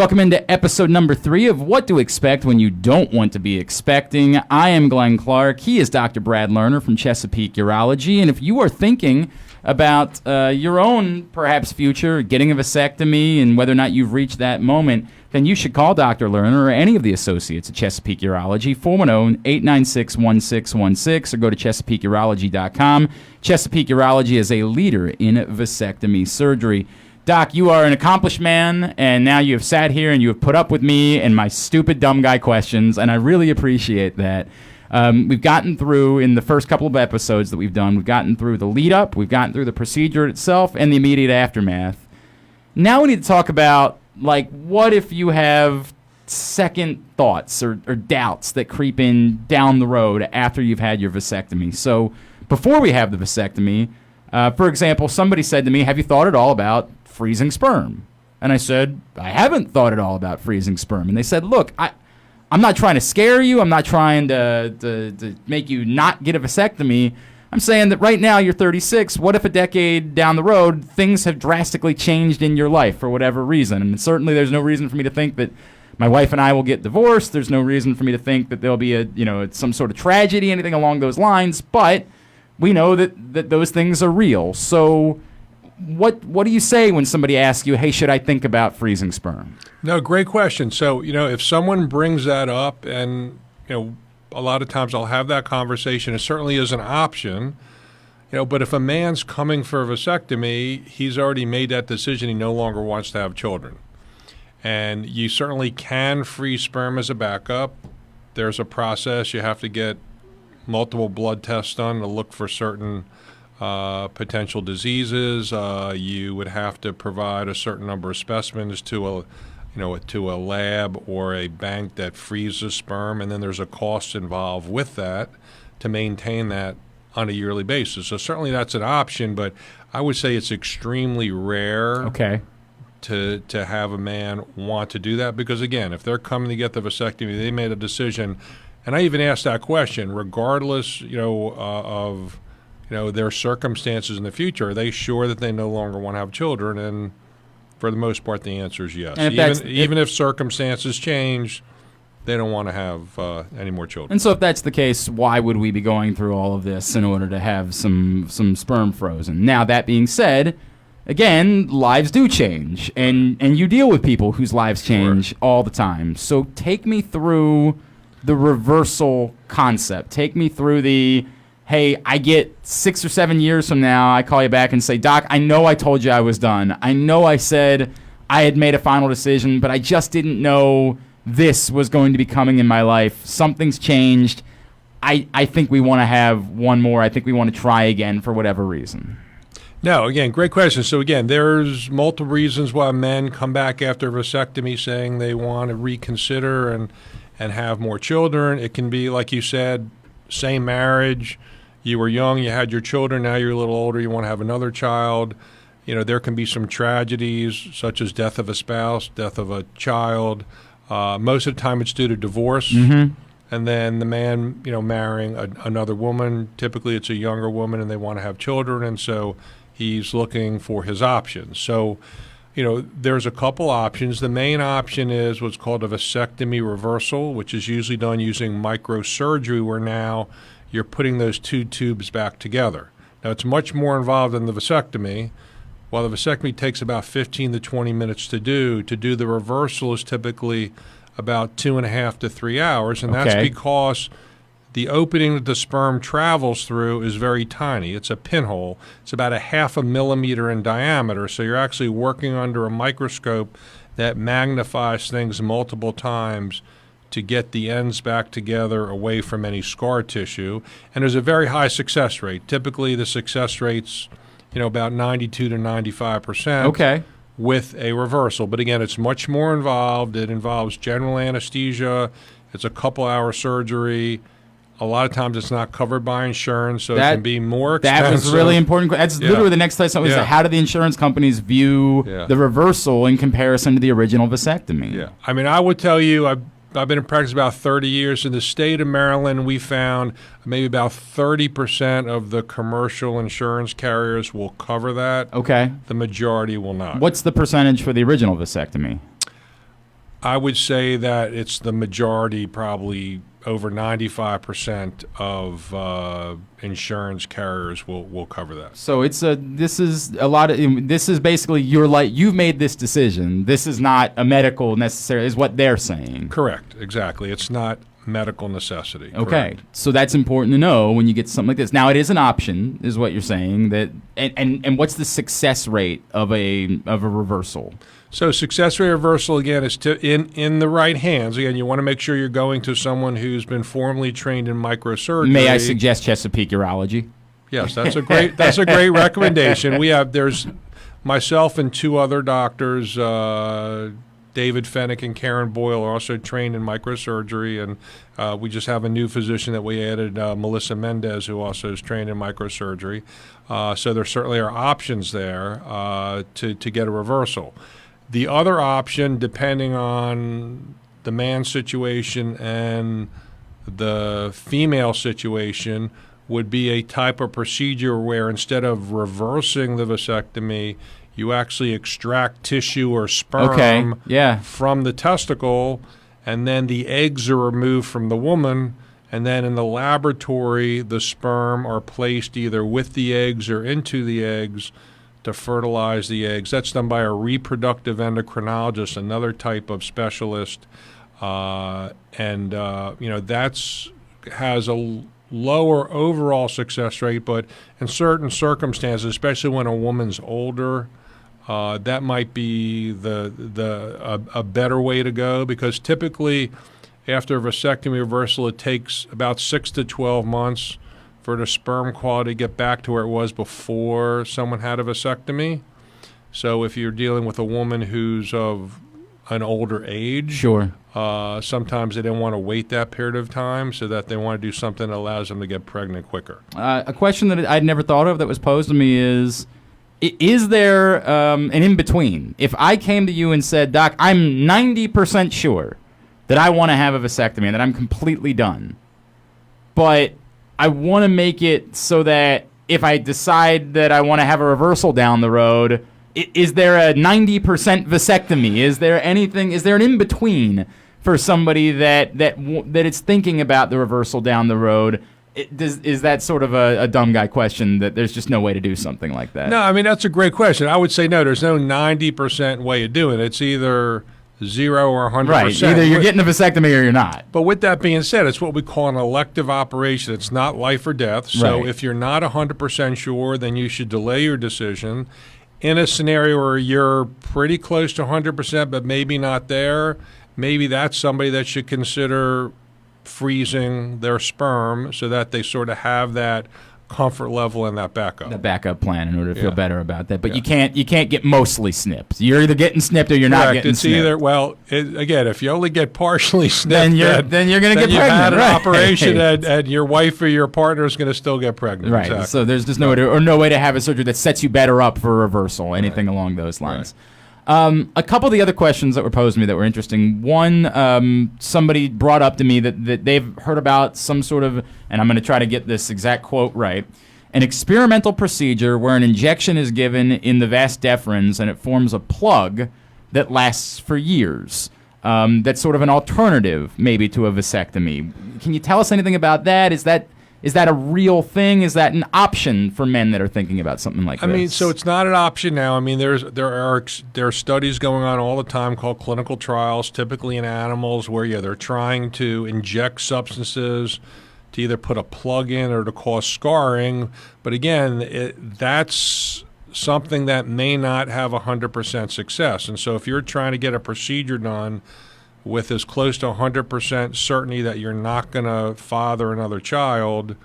Welcome into episode number 3 of What to Expect When You Don't Want to Be Expecting. I am Glenn Clark. He is Dr. Brad Lerner from Chesapeake Urology. And if you are thinking about your own, perhaps, future, getting a vasectomy and whether or not you've reached that moment, then you should call Dr. Lerner or any of the associates at Chesapeake Urology, 410-896-1616, or go to ChesapeakeUrology.com. Chesapeake Urology is a leader in vasectomy surgery. Doc, you are an accomplished man, and now you have sat here and you have put up with me and my stupid dumb guy questions, and I really appreciate that. We've gotten through, in the first couple of episodes that we've done, we've gotten through the lead-up, we've gotten through the procedure itself, and the immediate aftermath. Now we need to talk about, like, what if you have second thoughts or doubts that creep in down the road after you've had your vasectomy. So before we have the vasectomy, for example, somebody said to me, have you thought at all about freezing sperm? And I said, I haven't thought at all about freezing sperm. And they said, look, I'm not trying to scare you. I'm not trying to make you not get a vasectomy. I'm saying that right now you're 36. What if a decade down the road things have drastically changed in your life for whatever reason? And certainly there's no reason for me to think that my wife and I will get divorced. There's no reason for me to think that there'll be some sort of tragedy, anything along those lines. But we know that those things are real. So what do you say when somebody asks you, hey, should I think about freezing sperm? No, great question. So, if someone brings that up, and, a lot of times I'll have that conversation, it certainly is an option, but if a man's coming for a vasectomy, he's already made that decision. He no longer wants to have children. And you certainly can freeze sperm as a backup. There's a process. You have to get multiple blood tests done to look for certain potential diseases. You would have to provide a certain number of specimens to a lab or a bank that freezes sperm, and then there's a cost involved with that to maintain that on a yearly basis. So certainly that's an option, but I would say it's extremely rare to have a man want to do that, because again, if they're coming to get the vasectomy, they made a decision. And I even asked that question, regardless, of their circumstances in the future, are they sure that they no longer want to have children? And for the most part, the answer is yes. Even if circumstances change, they don't want to have any more children. And so if that's the case, why would we be going through all of this in order to have some sperm frozen? Now, that being said, again, lives do change, and you deal with people whose lives change all the time. So take me through the reversal concept. Take me through the, hey, I get 6 or 7 years from now, I call you back and say, Doc, I know I told you I was done. I know I said I had made a final decision, but I just didn't know this was going to be coming in my life. Something's changed. I think we want to have one more. I think we want to try again for whatever reason. No, again, great question. So again, there's multiple reasons why men come back after a vasectomy saying they want to reconsider and have more children. It can be, like you said, same marriage. You were young, you had your children, now you're a little older, you want to have another child. There can be some tragedies, such as death of a spouse, death of a child. Most of the time it's due to divorce. Mm-hmm. And then the man, marrying another woman. Typically it's a younger woman and they want to have children, and so he's looking for his options. So, there's a couple options. The main option is what's called a vasectomy reversal, which is usually done using microsurgery, where now you're putting those two tubes back together. Now, it's much more involved than the vasectomy. While the vasectomy takes about 15 to 20 minutes to do the reversal is typically about 2.5 to 3 hours, and that's because the opening that the sperm travels through is very tiny. It's a pinhole. It's about 0.5 millimeter in diameter, so you're actually working under a microscope that magnifies things multiple times to get the ends back together away from any scar tissue. And there's a very high success rate. Typically the success rate's about 92 to 95% with a reversal. But again, it's much more involved. It involves general anesthesia. It's a couple-hour surgery. A lot of times it's not covered by insurance, so it can be more expensive. That was really important. That's literally the next question. How do the insurance companies view the reversal in comparison to the original vasectomy? Yeah. I mean, I would tell you, I've been in practice about 30 years. In the state of Maryland, we found maybe about 30% of the commercial insurance carriers will cover that. Okay. The majority will not. What's the percentage for the original vasectomy? I would say that it's the majority, probably over 95% of insurance carriers will cover that. So this is basically you've made this decision. This is not a medical necessarily, is what they're saying. Correct, exactly. It's not medical necessity. Okay, correct. so that's important to know when you get something like this. Now, it is an option, is what you're saying. That and what's the success rate of a reversal? So success rate reversal, again, is in the right hands. Again, you want to make sure you're going to someone who's been formally trained in microsurgery. May I suggest Chesapeake Urology? Yes, that's a great recommendation. There's myself and two other doctors, David Fennick and Karen Boyle, are also trained in microsurgery, and we just have a new physician that we added, Melissa Mendez, who also is trained in microsurgery. So there certainly are options there to get a reversal. The other option, depending on the man's situation and the female situation, would be a type of procedure where instead of reversing the vasectomy, you actually extract tissue or sperm from the testicle, and then the eggs are removed from the woman, and then in the laboratory, the sperm are placed either with the eggs or into the eggs to fertilize the eggs. That's done by a reproductive endocrinologist, another type of specialist, that's has a lower overall success rate, but in certain circumstances, especially when a woman's older, that might be a better way to go, because typically after a vasectomy reversal, it takes about 6 to 12 months for the sperm quality to get back to where it was before someone had a vasectomy. So if you're dealing with a woman who's of an older age, sure, sometimes they don't want to wait that period of time, so that they want to do something that allows them to get pregnant quicker. A question that I'd never thought of that was posed to me is there an in-between? If I came to you and said, Doc, I'm 90% sure that I want to have a vasectomy and that I'm completely done, but I want to make it so that if I decide that I want to have a reversal down the road, is there a 90% vasectomy? Is there anything? Is there an in-between for somebody that is thinking about the reversal down the road? Is that sort of a dumb guy question that there's just no way to do something like that? No, I mean, that's a great question. I would say no, there's no 90% way of doing it. It's either 0 or 100%. Right, either you're getting a vasectomy or you're not. But with that being said, it's what we call an elective operation. It's not life or death. So right. If you're not 100% sure, then you should delay your decision. In a scenario where you're pretty close to 100% but maybe not there, maybe that's somebody that should consider freezing their sperm so that they sort of have that comfort level and that backup. The backup plan in order to feel better about that. But you can't get mostly snipped. You're either getting snipped or you're not getting snipped. Again, if you only get partially snipped, then you're going to get pregnant. You had an right. operation and your wife or your partner is going to still get pregnant. Right. Exactly. So there's just no way to have a surgery that sets you better up for a reversal, anything along those lines. Right. A couple of the other questions that were posed to me that were interesting. One, somebody brought up to me that they've heard about some sort of, and I'm going to try to get this exact quote right, an experimental procedure where an injection is given in the vas deferens and it forms a plug that lasts for years. That's sort of an alternative maybe to a vasectomy. Can you tell us anything about that? Is that a real thing? Is that an option for men that are thinking about something like this? I mean, so it's not an option now. I mean, there are studies going on all the time called clinical trials, typically in animals, where they're trying to inject substances to either put a plug in or to cause scarring. But again, that's something that may not have 100% success. And so if you're trying to get a procedure done with as close to 100% certainty that you're not going to father another child,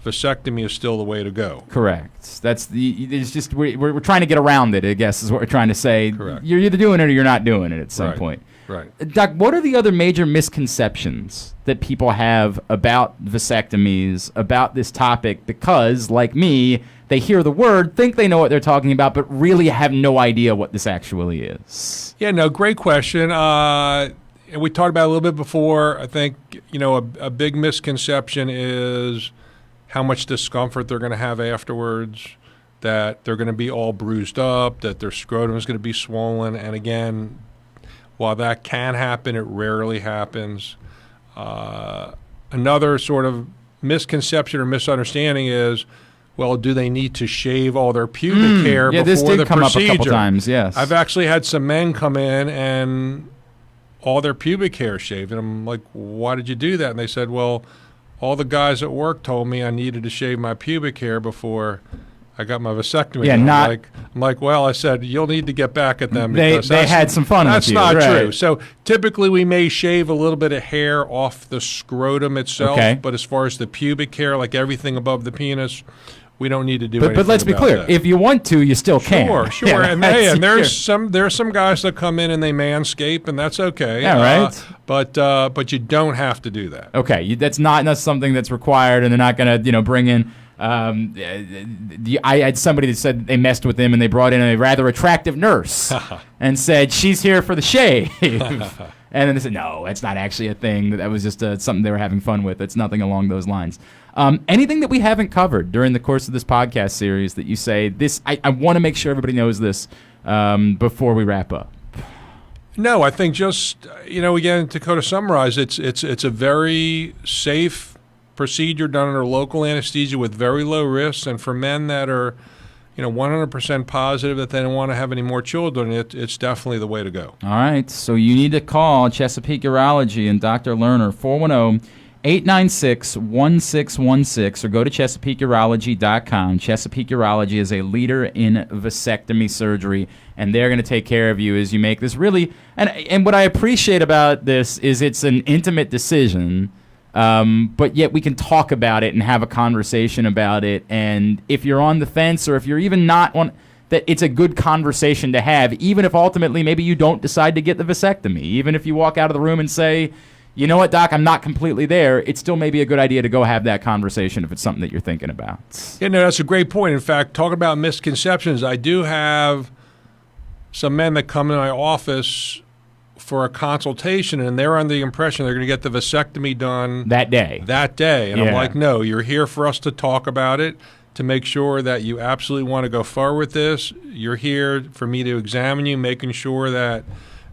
vasectomy is still the way to go. Correct. It's just we're trying to get around it, I guess, is what we're trying to say. Correct. You're either doing it or you're not doing it at some point. Right. Doc, what are the other major misconceptions that people have about vasectomies, about this topic? Because, like me, they hear the word, think they know what they're talking about, but really have no idea what this actually is. Yeah, no, great question. And we talked about it a little bit before. I think, a big misconception is how much discomfort they're going to have afterwards, that they're going to be all bruised up, that their scrotum is going to be swollen. And again, while that can happen, it rarely happens. Another sort of misconception or misunderstanding is, well, do they need to shave all their pubic hair before the procedure? Yeah, this did come up a couple times, yes. I've actually had some men come in and all their pubic hair shaved. And I'm like, why did you do that? And they said, well, all the guys at work told me I needed to shave my pubic hair before I got my vasectomy. Yeah, I'm like, well, I said, you'll need to get back at them. They had some fun with you. That's not right. true. So typically we may shave a little bit of hair off the scrotum itself, but as far as the pubic hair, like everything above the penis, we don't need to do anything. But let's be clear. That. If you want to, you still can. Sure. Yeah, and there's some guys that come in and they manscape, and that's okay. Yeah, right. But you don't have to do that. Okay, that's not something that's required, and they're not going to bring in. I had somebody that said they messed with them, and they brought in a rather attractive nurse and said she's here for the shave. And then they said, no, that's not actually a thing. That was just something they were having fun with. It's nothing along those lines. Anything that we haven't covered during the course of this podcast series that you say, this, I want to make sure everybody knows this before we wrap up? No, I think just, again, to summarize, it's a very safe procedure done under local anesthesia with very low risks. And for men that are 100% positive that they don't want to have any more children, it's definitely the way to go. All right. So you need to call Chesapeake Urology and Dr. Lerner, 410-896-1616, or go to ChesapeakeUrology.com. Chesapeake Urology is a leader in vasectomy surgery, and they're going to take care of you as you make this really. And what I appreciate about this is it's an intimate decision. But yet we can talk about it and have a conversation about it. And if you're on the fence, or if you're even not on, that it's a good conversation to have, even if ultimately maybe you don't decide to get the vasectomy. Even if you walk out of the room and say, you know what, Doc, I'm not completely there, it still may be a good idea to go have that conversation if it's something that you're thinking about. Yeah, no, that's a great point. In fact, talking about misconceptions, I do have some men that come in my office for a consultation, and they're under the impression they're going to get the vasectomy done that day. And I'm like, no, you're here for us to talk about it, to make sure that you absolutely want to go forward with this. You're here for me to examine you, making sure that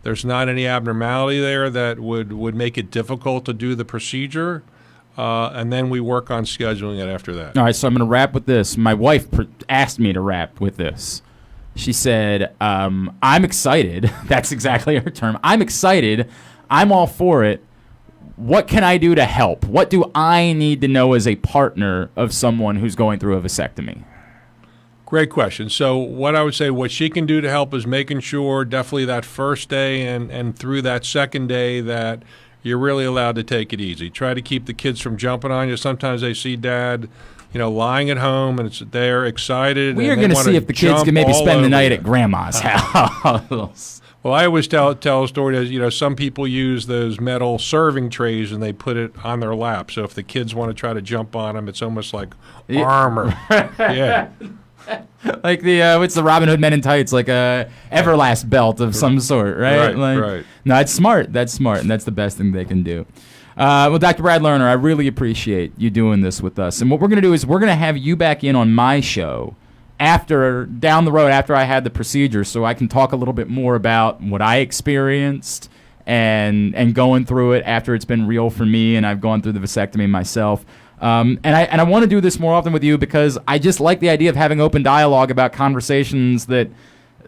there's not any abnormality there that would make it difficult to do the procedure. And then we work on scheduling it after that. All right, so I'm going to wrap with this. My wife asked me to wrap with this. She said, I'm excited. That's exactly her term. I'm excited. I'm all for it. What can I do to help? What do I need to know as a partner of someone who's going through a vasectomy? Great question. So what I would say, what she can do to help is making sure definitely that first day and through that second day that you're really allowed to take it easy. Try to keep the kids from jumping on you. Sometimes they see dad lying at home, and they're excited. We are going to see if the kids can maybe spend the night at grandma's house. Well, I always tell a story that, some people use those metal serving trays and they put it on their lap. So if the kids want to try to jump on them, it's almost like armor. Yeah. Like what's the Robin Hood Men in Tights, like a Everlast belt of some sort, right? Right. No, it's smart. That's smart, and that's the best thing they can do. Well, Dr. Brad Lerner, I really appreciate you doing this with us. And what we're going to do is we're going to have you back in on my show down the road after I had the procedure, so I can talk a little bit more about what I experienced and going through it after it's been real for me, and I've gone through the vasectomy myself. And I want to do this more often with you because I just like the idea of having open dialogue about conversations that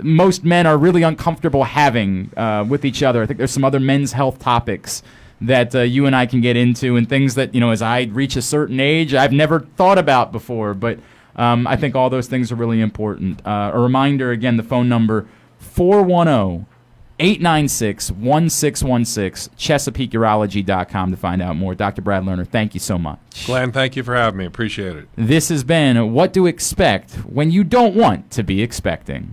most men are really uncomfortable having with each other. I think there's some other men's health topics that you and I can get into, and things that, as I reach a certain age, I've never thought about before. But I think all those things are really important. A reminder, again, the phone number, 410-896-1616, ChesapeakeUrology.com to find out more. Dr. Brad Lerner, thank you so much. Glenn, thank you for having me. Appreciate it. This has been What to Expect When You Don't Want to Be Expecting.